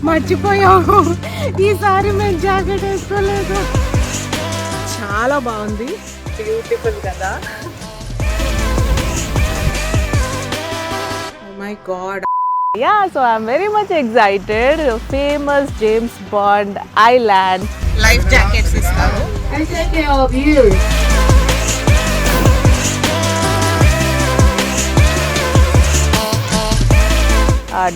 మర్చిపోయాము ఈసారి మేము జాకెట్ వేసుకోలేదు. చాలా బాగుంది, బ్యూటిఫుల్ కదా. Oh my God. Yeah, so I'm very much excited. Famous James Bond Island. Life jackets ఇస్తారు. I take care of you.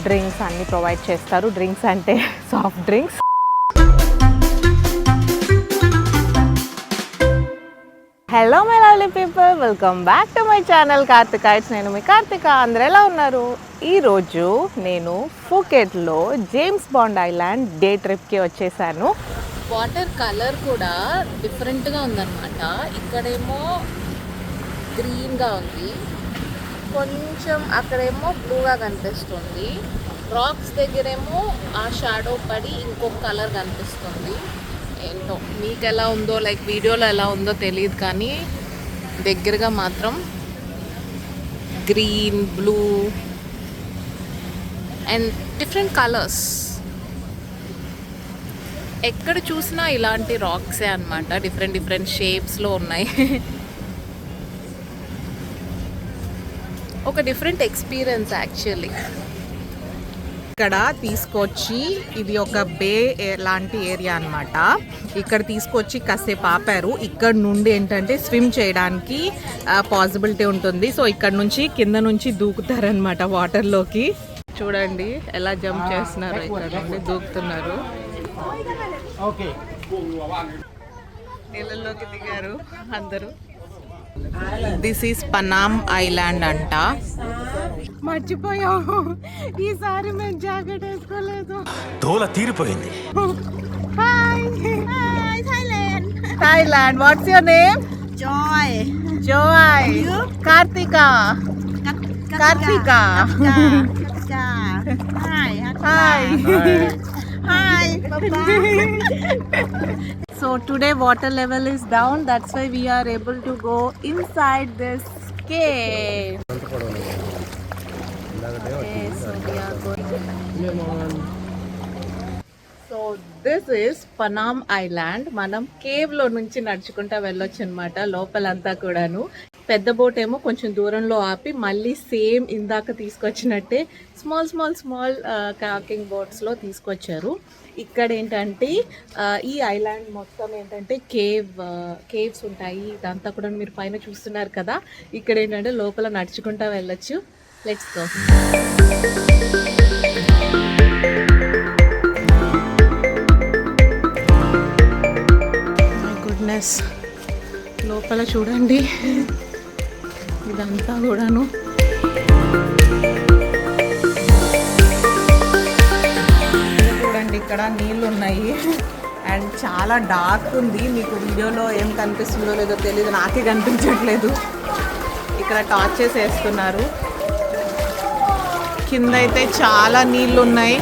Drinks అన్ని ప్రొవైడ్ చేస్తారు. డ్రింక్స్ అంటే soft drinks. Hello my lovely people, welcome back to my channel Karthikaites. నేను మీ కార్తిక. అందరూ ఎలా ఉన్నారు? ఈరోజు నేను ఫూకెట్లో జేమ్స్ బాండ్ ఐలాండ్ డే ట్రిప్కి వచ్చేసాను. వాటర్ కలర్ కూడా డిఫరెంట్గా ఉందన్నమాట. ఇక్కడేమో గ్రీన్గా ఉంది, కొంచెం అక్కడేమో బ్లూగా కనిపిస్తుంది. రాక్స్ దగ్గరేమో ఆ షాడో పడి ఇంకొక కలర్ కనిపిస్తుంది. ఏంటో మీకు ఎలా ఉందో, లైక్ వీడియోలో ఎలా ఉందో తెలియదు, కానీ దగ్గరగా మాత్రం green, blue and different colours. ఎక్కడ చూసినా ఇలాంటి రాక్సే అన్నమాట, డిఫరెంట్ డిఫరెంట్ షేప్స్లో ఉన్నాయి. ఒక డిఫరెంట్ ఎక్స్పీరియన్స్ యాక్చువల్లీ. ఇక్కడ తీసుకొచ్చి, ఇది ఒక బే లాంటి ఏరియా అన్నమాట. ఇక్కడ తీసుకొచ్చి కాసేపు ఆపారు. ఇక్కడ నుండి ఏంటంటే స్విమ్ చేయడానికి పాసిబిలిటీ ఉంటుంది. సో ఇక్కడ నుంచి కింద నుంచి దూకుతారనమాట వాటర్లోకి. చూడండి ఎలా జంప్ చేస్తున్నారు, ఇక్కడ నుండి దూకుతున్నారు. నీళ్ళలోకి దిగారు అందరూ. దిస్ ఈస్ పనామ్ ఐలాండ్ అంట. మర్చిపోయాము ఈసారి మేము జాకెట్ వేసుకోలేదు. దోల తీరిపోయింది. Thailand. What's your name? Joy. Joy. Karthika. Karthika. Hi. Hi. Hi. Bye-bye. So today water level is down, that's why we are able to go inside this cave. Okay, so we are going. So this is Panam Island. మనం cave లో నుంచి నడుచుకుంటా వెళ్ళొచ్చు అనమాట లోపలంతా కూడాను. పెద్ద boat ఏమో కొంచెం దూరంలో ఆపి మళ్ళీ సేమ్ ఇందాక తీసుకొచ్చినట్టే స్మాల్ కాకింగ్ బోట్స్లో తీసుకొచ్చారు. ఇక్కడ ఏంటంటే ఈ ఐలాండ్ మొత్తం ఏంటంటే కేవ్స్ ఉంటాయి. ఇదంతా కూడా మీరు పైన చూస్తున్నారు కదా. ఇక్కడ ఏంటంటే లోపల నడుచుకుంటా వెళ్ళొచ్చు. Let's go. మై గుడ్నెస్, లోపల చూడండి ఇదంతా కూడాను. చూడండి ఇక్కడ నీళ్ళు ఉన్నాయి అండ్ చాలా డార్క్ ఉంది. మీకు వీడియోలో ఏం కనిపిస్తుందో లేదో తెలియదు, నాకే కనిపించట్లేదు. ఇక్కడ టార్చెస్ వేస్తున్నారు. కింద అయితే చాలా నీళ్ళు ఉన్నాయి.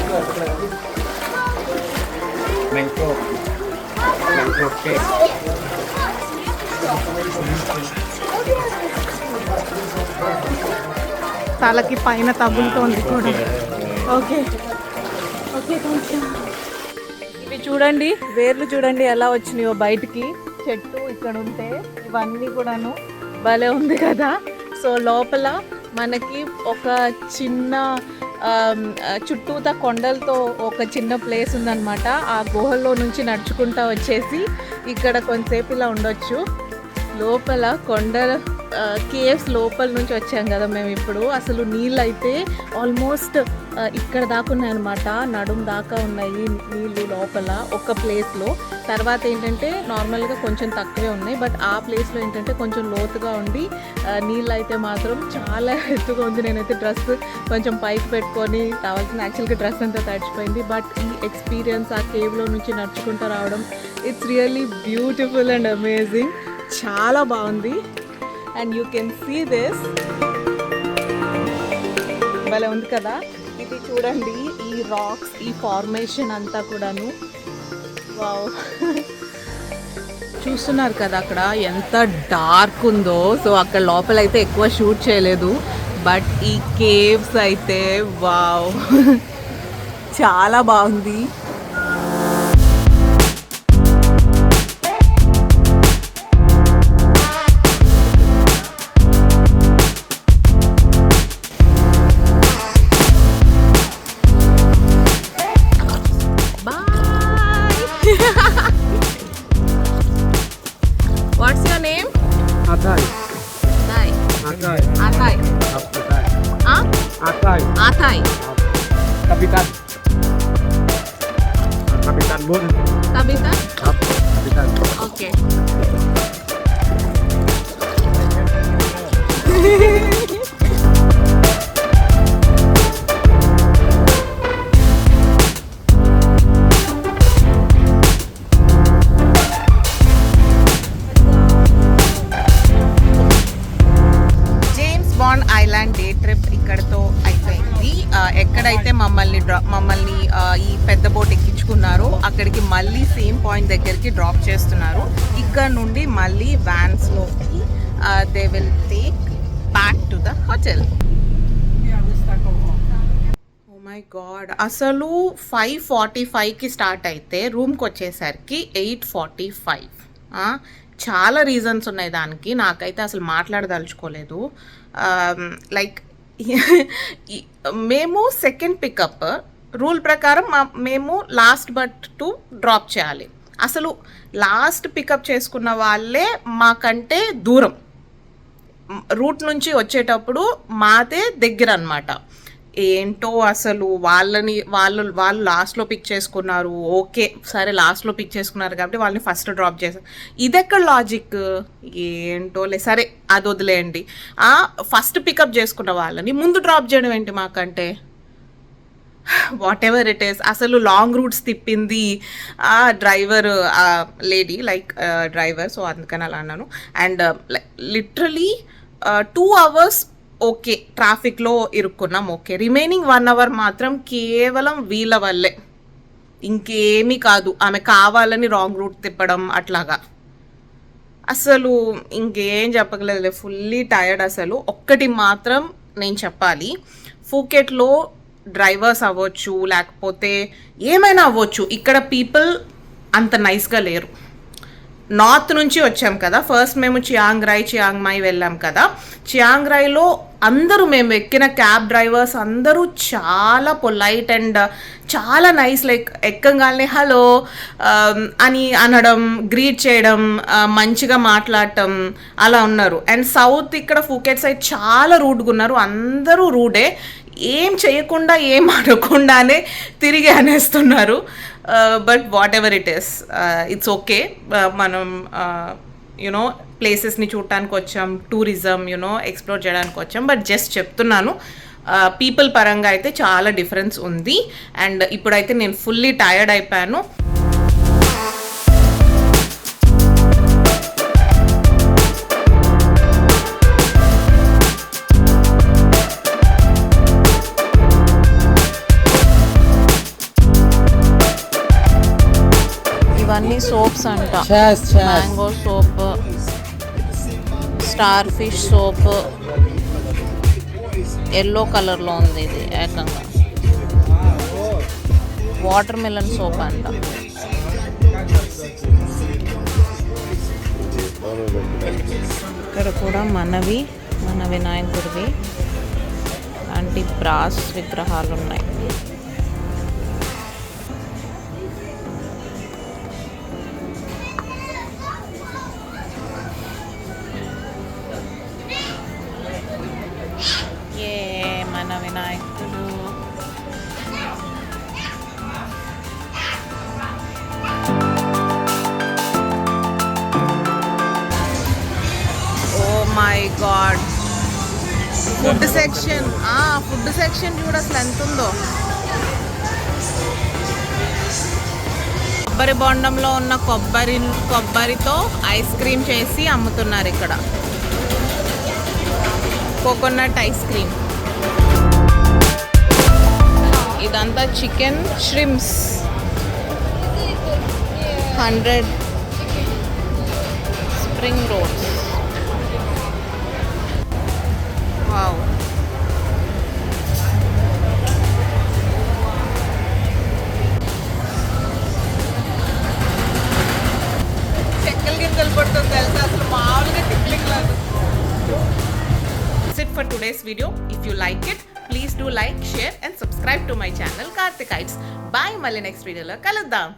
తలకి పైన తగులుతోంది కూడా. ఓకే కొంచెం ఇవి చూడండి, వేర్లు చూడండి ఎలా వచ్చినాయో బయటికి. చెట్టు ఇక్కడ ఉంటే ఇవన్నీ కూడాను భలే ఉంది కదా. సో లోపల మనకి ఒక చిన్న చుట్టూతా కొండలతో ఒక చిన్న ప్లేస్ ఉందన్నమాట. ఆ గుహల్లో నుంచి నడుచుకుంటా వచ్చేసి ఇక్కడ కొంతసేపు ఇలా ఉండొచ్చు. లోపల కొండల కేవ్స్ లోపల నుంచి వచ్చాం కదా మేము ఇప్పుడు. అసలు నీళ్ళు అయితే ఆల్మోస్ట్ ఇక్కడ దాకా ఉన్నాయన్నమాట, నడుము దాకా ఉన్నాయి నీళ్ళు లోపల ఒక ప్లేస్లో. తర్వాత ఏంటంటే నార్మల్గా కొంచెం తక్కువే ఉన్నాయి, బట్ ఆ ప్లేస్లో ఏంటంటే కొంచెం లోతుగా ఉండి నీళ్ళు అయితే మాత్రం చాలా ఎత్తుగా ఉంది. నేనైతే డ్రెస్ కొంచెం పైకి పెట్టుకొని రావాల్సిన, యాక్చువల్గా డ్రెస్ అంతా తడిచిపోయింది. బట్ ఈ ఎక్స్పీరియన్స్ ఆ కేవ్లో నుంచి నడుచుకుంటూ రావడం, it's really beautiful and amazing. చాలా బాగుంది. And you can see this, భలే ఉంది కదా. ఇది చూడండి, ఈ రాక్స్, ఈ ఫార్మేషన్ అంతా కూడాను. వావ్, చూస్తున్నారు కదా అక్కడ ఎంత డార్క్ ఉందో. సో అక్కడ లోపల అయితే ఎక్కువ షూట్ చేయలేదు, బట్ ఈ కేవ్స్ అయితే వావ్ చాలా బాగుంది. What's your name? Atay. Atai. Atay. Atai. Atay. Ah? Atay. Atai. Kapitan. Kapitan Bun. Kabita? Kapitan. Okay. James Bond island day trip ఇక్కడతో అయిపోయింది. ఎక్కడైతే మమ్మల్ని ఈ పెద్ద బోట్ ఎక్కించుకున్నారో అక్కడికి మళ్ళీ సేమ్ పాయింట్ దగ్గరికి డ్రాప్ చేస్తున్నారు. ఇక్కడ నుండి మళ్ళీ వ్యాన్స్లోకి they will take back to the hotel. Oh my god, అసలు 5:45కి స్టార్ట్ అయితే రూమ్కి వచ్చేసరికి 8:45. చాలా రీజన్స్ ఉన్నాయి దానికి, నాకైతే అసలు మాట్లాడదలుచుకోలేదు. లైక్ మేము సెకండ్ పికప్ రూల్ ప్రకారం మేము లాస్ట్ బట్ టు డ్రాప్ చేయాలి. అసలు లాస్ట్ పికప్ చేసుకున్న వాళ్ళే మాకంటే దూరం, రూట్ నుంచి వచ్చేటప్పుడు మాదే దగ్గర అన్నమాట. ఏంటో అసలు వాళ్ళు లాస్ట్లో పిక్ చేసుకున్నారు. ఓకే సరే, లాస్ట్లో పిక్ చేసుకున్నారు కాబట్టి వాళ్ళని ఫస్ట్ డ్రాప్ చేశారు. ఇదెక్కడ లాజిక్ ఏంటో సరే అది వదిలేయండి. ఫస్ట్ పికప్ చేసుకున్న వాళ్ళని ముందు డ్రాప్ చేయడం ఏంటి మాకంటే? What ever it is. అసలు లాంగ్ రూట్స్ తిప్పింది driver lady, like driver, so అందుకని అలా అన్నాను. అండ్ లిటరలీ 2 hours ఓకే ట్రాఫిక్లో ఇరుక్కున్నాం, ఓకే. రిమైనింగ్ 1 hour మాత్రం కేవలం వీళ్ళ వల్లే, ఇంకేమీ కాదు. ఆమె కావాలని రాంగ్ రూట్ తిప్పడం అట్లాగా. అసలు ఇంకేం చెప్పగలేదు, ఫుల్లీ టైర్డ్. అసలు ఒక్కటి మాత్రం నేను చెప్పాలి, ఫూకెట్లో డ్రైవర్స్ అవ్వచ్చు లేకపోతే ఏమైనా అవ్వచ్చు, ఇక్కడ పీపుల్ అంత నైస్గా లేరు. నార్త్ నుంచి వచ్చాం కదా, ఫస్ట్ మేము చియాంగ్ మాయ్ వెళ్ళాం కదా. చియాంగ్ రాయ్లో అందరూ మేము ఎక్కిన క్యాబ్ డ్రైవర్స్ అందరూ చాలా పొలైట్ అండ్ చాలా నైస్. లైక్ ఎక్కగానే హలో అని అనడం, గ్రీట్ చేయడం, మంచిగా మాట్లాడటం అలా ఉన్నారు. అండ్ సౌత్ ఇక్కడ ఫూకెట్ సైడ్ చాలా రూడ్గా ఉన్నారు, అందరూ రూడే. ఏం చేయకుండా ఏం అనకుండానే తిరిగి అనేస్తున్నారు. But whatever it is, it's okay. మనం యునో ప్లేసెస్ని చూడటానికి వచ్చాం, టూరిజం ఎక్స్ప్లోర్ చేయడానికి వచ్చాం. బట్ జస్ట్ చెప్తున్నాను, పీపుల్ పరంగా అయితే చాలా డిఫరెన్స్ ఉంది. అండ్ ఇప్పుడైతే నేను ఫుల్లీ టైర్డ్ అయిపోయాను. ఇవన్నీ సోప్స్ అంట, mango soap, star fish soap, yellow కలర్లో ఉంది ఇది ఏకంగా. వాటర్ మిలన్ సోప్ అంట. ఇక్కడ కూడా మన వినాయకుడివి లాంటి బ్రాస్ విగ్రహాలు ఉన్నాయి. మన వినాయకుడు. Oh my God, food section చూడ అసలు ఎంత ఉందో. కొబ్బరి బొండంలో ఉన్న కొబ్బరితో ఐస్ క్రీమ్ చేసి అమ్ముతున్నారు ఇక్కడ. Coconut ice cream. ఇదంతా chicken shrimps 100 spring rolls. Wow. For today's video. If you like it please do like, share and subscribe to my channel Karthikaites. Bye, మళ్ళీ నెక్స్ట్ వీడియోలో కలుద్దాం.